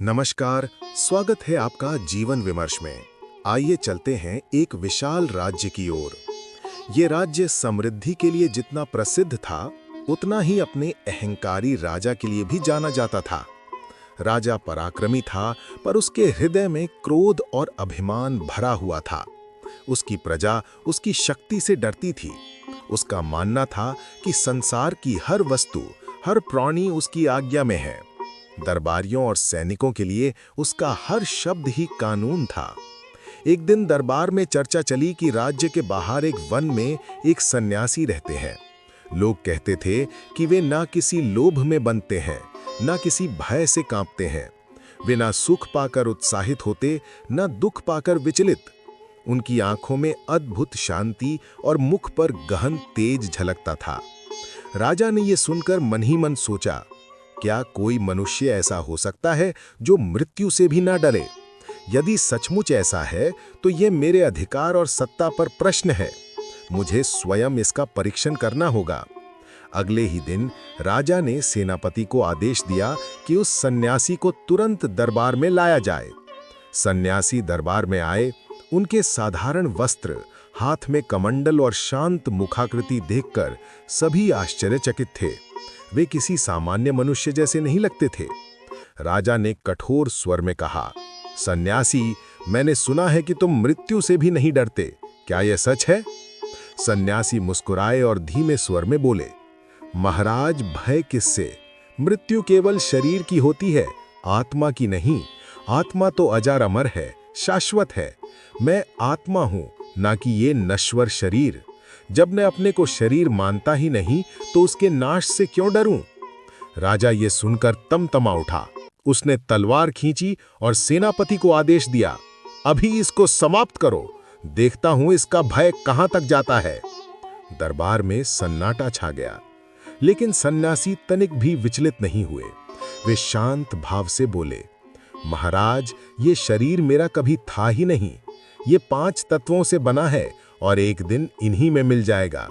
नमस्कार। स्वागत है आपका जीवन विमर्श में। आइए चलते हैं एक विशाल राज्य की ओर। ये राज्य समृद्धि के लिए जितना प्रसिद्ध था, उतना ही अपने अहंकारी राजा के लिए भी जाना जाता था। राजा पराक्रमी था, पर उसके हृदय में क्रोध और अभिमान भरा हुआ था। उसकी प्रजा उसकी शक्ति से डरती थी। उसका मानना था कि संसार की हर वस्तु, हर प्राणी उसकी आज्ञा में है। दरबारियों और सैनिकों के लिए उसका हर शब्द ही कानून था। एक दिन दरबार में चर्चा चली कि राज्य के बाहर एक वन में एक सन्यासी रहते हैं। लोग कहते थे कि वे ना किसी लोभ में बंधते हैं, ना किसी भय से कांपते हैं। वे ना सुख पाकर उत्साहित होते, ना दुख पाकर विचलित। उनकी आंखों में अद्भुत शांति और मुख पर गहन तेज झलकता था। राजा ने यह सुनकर मन ही मन सोचा, क्या कोई मनुष्य ऐसा हो सकता है जो मृत्यु से भी ना डरे? यदि सचमुच ऐसा है तो यह मेरे अधिकार और सत्ता पर प्रश्न है। मुझे स्वयं इसका परीक्षण करना होगा। अगले ही दिन राजा ने सेनापति को आदेश दिया कि उस सन्यासी को तुरंत दरबार में लाया जाए। सन्यासी दरबार में आए। उनके साधारण वस्त्र, हाथ में कमंडल और शांत मुखाकृति देखकर सभी आश्चर्यचकित थे। वे किसी सामान्य मनुष्य जैसे नहीं लगते थे। राजा ने कठोर स्वर में कहा, सन्यासी, मैंने सुना है कि तुम मृत्यु से भी नहीं डरते। क्या यह सच है? सन्यासी मुस्कुराए और धीमे स्वर में बोले, महाराज, भय किससे? मृत्यु केवल शरीर की होती है, आत्मा की नहीं। आत्मा तो अजर अमर है, शाश्वत है। मैं आत्मा हूं, ना कि ये नश्वर शरीर। जब मैं अपने को शरीर मानता ही नहीं, तो उसके नाश से क्यों डरूं? राजा ये सुनकर तमतमा उठा। उसने तलवार खींची और सेनापति को आदेश दिया, अभी इसको समाप्त करो। देखता हूं इसका भय कहां तक जाता है। दरबार में सन्नाटा छा गया, लेकिन सन्यासी तनिक भी विचलित नहीं हुए। वे शांत भाव से बोले, महाराज, ये शरीर मेरा कभी था ही नहीं। ये 5 तत्वों से बना है और एक दिन इन्हीं में मिल जाएगा।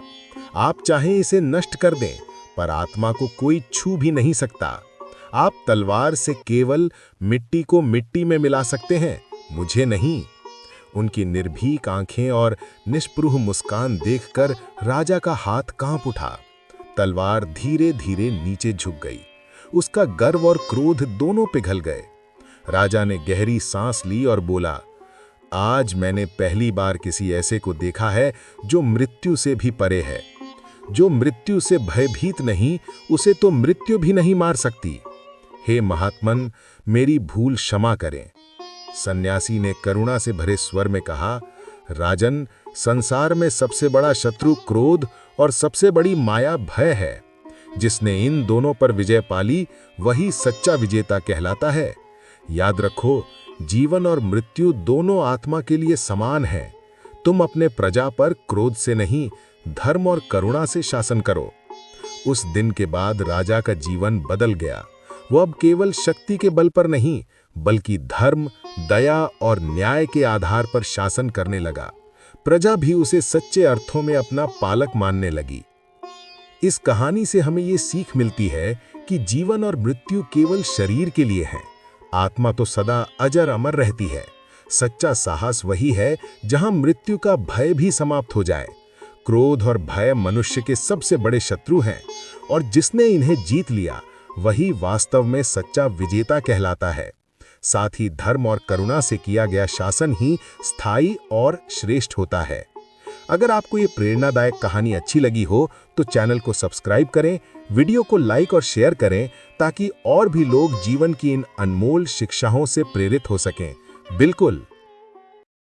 आप चाहें इसे नष्ट कर दें, पर आत्मा को कोई छू भी नहीं सकता। आप तलवार से केवल मिट्टी को मिट्टी में मिला सकते हैं, मुझे नहीं। उनकी निर्भीक आंखें और निष्पृह मुस्कान देखकर राजा का हाथ कांप उठा। तलवार धीरे धीरे नीचे झुक गई। उसका गर्व और क्रोध दोनों पिघल गए। राजा ने गहरी सांस ली और बोला, आज मैंने पहली बार किसी ऐसे को देखा है जो मृत्यु से भी परे है। जो मृत्यु से भयभीत नहीं, उसे तो मृत्यु भी नहीं मार सकती। हे महात्मन, मेरी भूल क्षमा करें। सन्यासी ने करुणा से भरे स्वर में कहा, राजन, संसार में सबसे बड़ा शत्रु क्रोध और सबसे बड़ी माया भय है। जिसने इन दोनों पर विजय पाली, वही सच्चा विजेता कहलाता है। याद रखो, जीवन और मृत्यु दोनों आत्मा के लिए समान हैं। तुम अपने प्रजा पर क्रोध से नहीं, धर्म और करुणा से शासन करो। उस दिन के बाद राजा का जीवन बदल गया। वो अब केवल शक्ति के बल पर नहीं, बल्कि धर्म, दया और न्याय के आधार पर शासन करने लगा। प्रजा भी उसे सच्चे अर्थों में अपना पालक मानने लगी। इस कहानी से हमें ये सीख मिलती है कि जीवन और मृत्यु केवल शरीर के लिए है, आत्मा तो सदा अजर अमर रहती है। सच्चा साहस वही है जहां मृत्यु का भय भी समाप्त हो जाए। क्रोध और भय मनुष्य के सबसे बड़े शत्रु हैं, और जिसने इन्हें जीत लिया, वही वास्तव में सच्चा विजेता कहलाता है। साथ ही धर्म और करुणा से किया गया शासन ही स्थायी और श्रेष्ठ होता है। अगर आपको ये प्रेरणादायक कहानी अच्छी लगी हो तो चैनल को सब्सक्राइब करें, वीडियो को लाइक और शेयर करें, ताकि और भी लोग जीवन की इन अनमोल शिक्षाओं से प्रेरित हो सकें। बिल्कुल।